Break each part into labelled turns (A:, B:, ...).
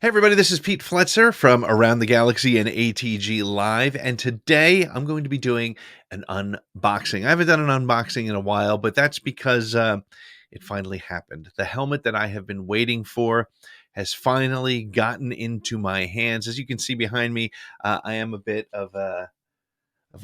A: Hey everybody, this is Pete Fletzer from Around the Galaxy and ATG Live, and today I'm going to be doing an unboxing. I haven't done an unboxing in a while, but that's because it finally happened. The helmet that I have been waiting for has finally gotten into my hands. As you can see behind me, I am a bit of a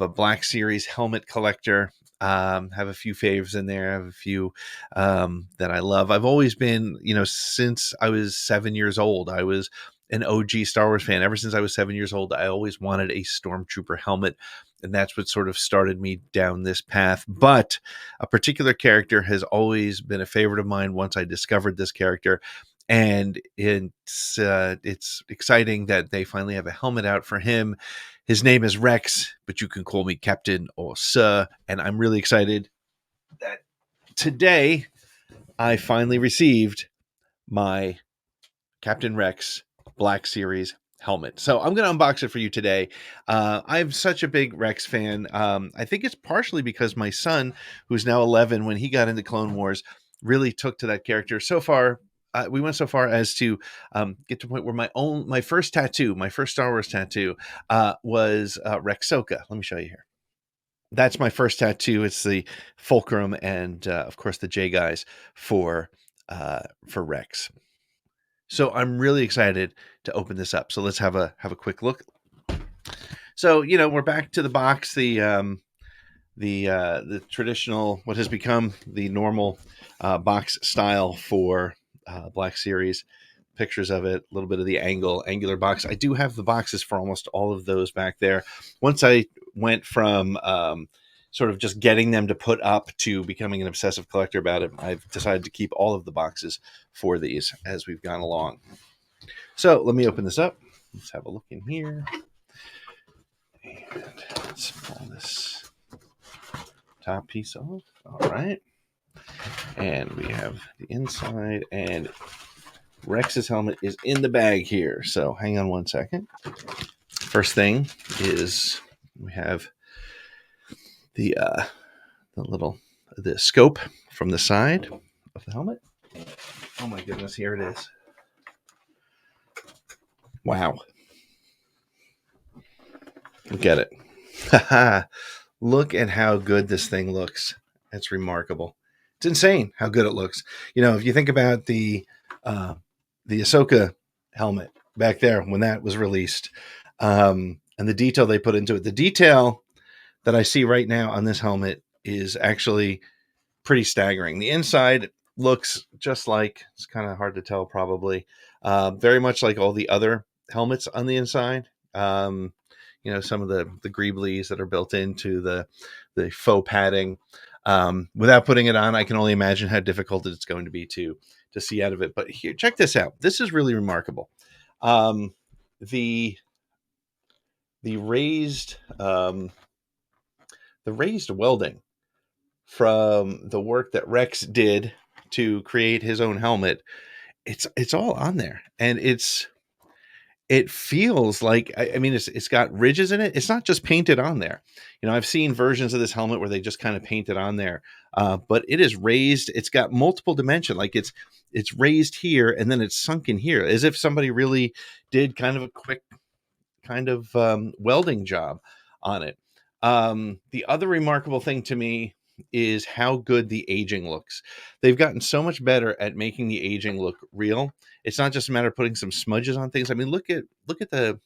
A: Black Series helmet collector. Have a few faves in there. I have a few that I love. I've always been, since I was 7 years old, I was an OG Star Wars fan. Ever since I was 7 years old, I always wanted a Stormtrooper helmet. And that's what sort of started me down this path. But a particular character has always been a favorite of mine once I discovered this character. And it's exciting that they finally have a helmet out for him. His name is Rex, but you can call me Captain or Sir. And I'm really excited that today I finally received my Captain Rex Black Series helmet. So I'm going to unbox it for you today. I'm such a big Rex fan. I think it's partially because my son, who's now 11, when he got into Clone Wars, really took to that character. So far, we went so far as to get to a point where my first tattoo, my first Star Wars tattoo, was Rexoka. Let me show you here. That's my first tattoo. It's the fulcrum and, of course, the J guys for Rex. So I'm really excited to open this up. So let's have a quick look. So we're back to the box, the traditional, what has become the normal box style for Black Series. Pictures of it, a little bit of the angular box. I do have the boxes for almost all of those back there. Once I went from sort of just getting them to put up to becoming an obsessive collector about it, I've decided to keep all of the boxes for these as we've gone along. So let me open this up. Let's have a look in here. And let's pull this top piece off. All right. And we have the inside, and Rex's helmet is in the bag here. So hang on one second. First thing is we have the scope from the side of the helmet. Oh my goodness, here it is. Wow. Look at it. Look at how good this thing looks. It's remarkable. It's insane how good it looks. If you think about the Ahsoka helmet back there when that was released, and the detail they put into it, the detail that I see right now on this helmet is actually pretty staggering. The inside looks just like, it's kind of hard to tell probably, very much like all the other helmets on the inside. Some of the greeblies that are built into the faux padding. Without putting it on, I can only imagine how difficult it's going to be to see out of it. But here, check this out. This is really remarkable. The raised welding from the work that Rex did to create his own helmet, it's all on there, and it feels like, I mean, it's got ridges in it. It's not just painted on there. I've seen versions of this helmet where they just kind of paint it on there, but it is raised. It's got multiple dimension. Like it's raised here and then it's sunk in here, as if somebody really did kind of a quick kind of welding job on it. The other remarkable thing to me is how good the aging looks. They've gotten so much better at making the aging look real. It's not just a matter of putting some smudges on things. I mean, look at the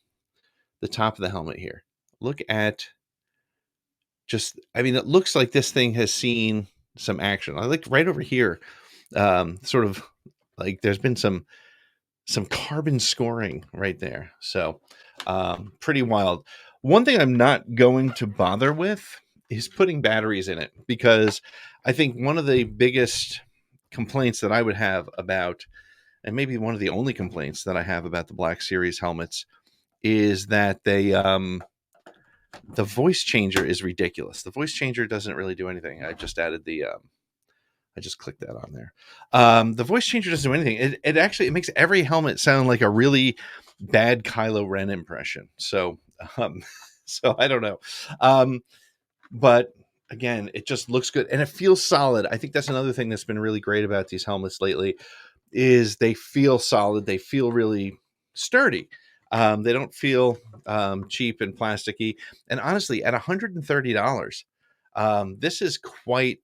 A: top of the helmet here. Look at it looks like this thing has seen some action. I like right over here, sort of like there's been some carbon scoring right there. So pretty wild. One thing I'm not going to bother with is putting batteries in it, because I think one of the biggest complaints that I would have about, and maybe one of the only complaints that I have about the Black Series helmets, is that the voice changer is ridiculous. The voice changer doesn't really do anything. I just added I just clicked that on there. The voice changer doesn't do anything. It actually makes every helmet sound like a really bad Kylo Ren impression. So so I don't know. But again, it just looks good and it feels solid. I think that's another thing that's been really great about these helmets lately, is they feel solid. They feel really sturdy. They don't feel cheap and plasticky. And honestly, at $130, this is quite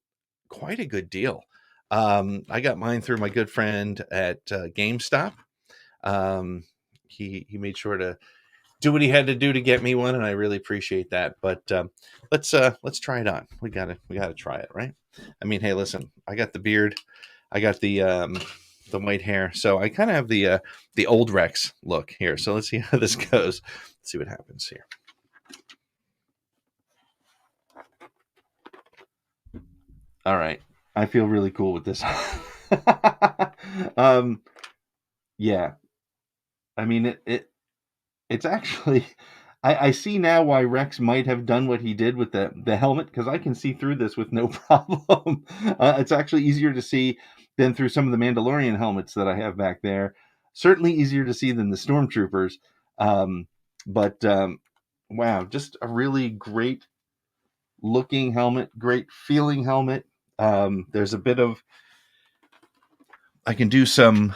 A: a good deal. I got mine through my good friend at GameStop. Um, he made sure to do what he had to do to get me one, and I really appreciate that. But let's try it on. We gotta try it, right? I mean, hey, listen, I got the beard, I got the white hair, so I kind of have the old Rex look here. So let's see how this goes. Let's see what happens here. All right, I feel really cool with this. um, yeah, I mean it's actually I see now why Rex might have done what he did with the helmet, because I can see through this with no problem. It's actually easier to see than through some of the Mandalorian helmets that I have back there. Certainly easier to see than the Stormtroopers. Um, but wow, just a really great looking helmet, great feeling helmet. There's a bit of I can do some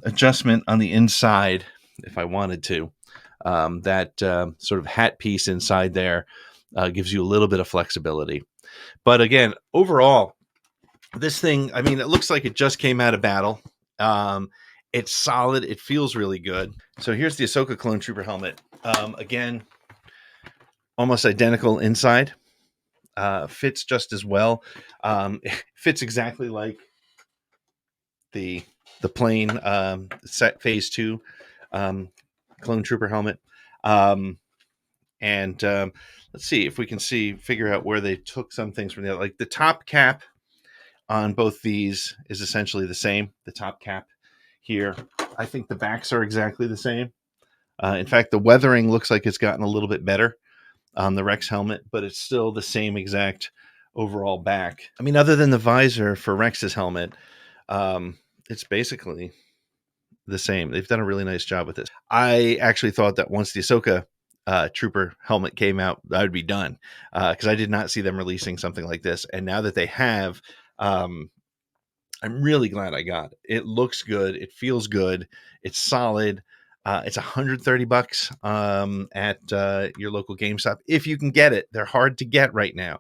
A: adjustment on the inside if I wanted to. That sort of hat piece inside there gives you a little bit of flexibility. But again, overall, this thing, I mean, it looks like it just came out of battle. It's solid. It feels really good. So here's the Ahsoka Clone Trooper helmet. Again, almost identical inside. Fits just as well. Fits exactly like the plain set phase 2 um, Clone Trooper helmet. And let's see if we can figure out where they took some things from the other. Like the top cap on both these is essentially the same. The top cap here, I think the backs are exactly the same. In fact, the weathering looks like it's gotten a little bit better on the Rex helmet, but it's still the same exact overall back. I mean, other than the visor for Rex's helmet, it's basically the same. They've done a really nice job with this. I actually thought that once the Ahsoka Trooper helmet came out, I would be done, because I did not see them releasing something like this. And now that they have, um, I'm really glad I got it. It looks good. It feels good. It's solid. It's $130 at your local GameStop if you can get it. They're hard to get right now.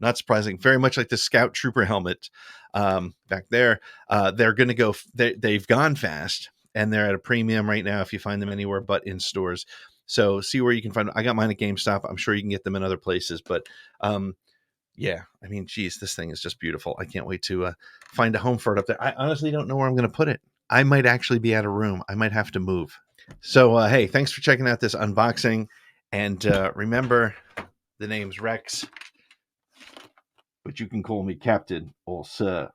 A: Not surprising. Very much like the Scout Trooper helmet back there. They're going to go. They've gone fast, and they're at a premium right now if you find them anywhere but in stores. So see where you can find them. I got mine at GameStop. I'm sure you can get them in other places, but yeah, I mean, geez, this thing is just beautiful. I can't wait to find a home for it up there. I honestly don't know where I'm going to put it. I might actually be out of room. I might have to move. So, hey, thanks for checking out this unboxing. And remember, the name's Rex, but you can call me Captain or Sir.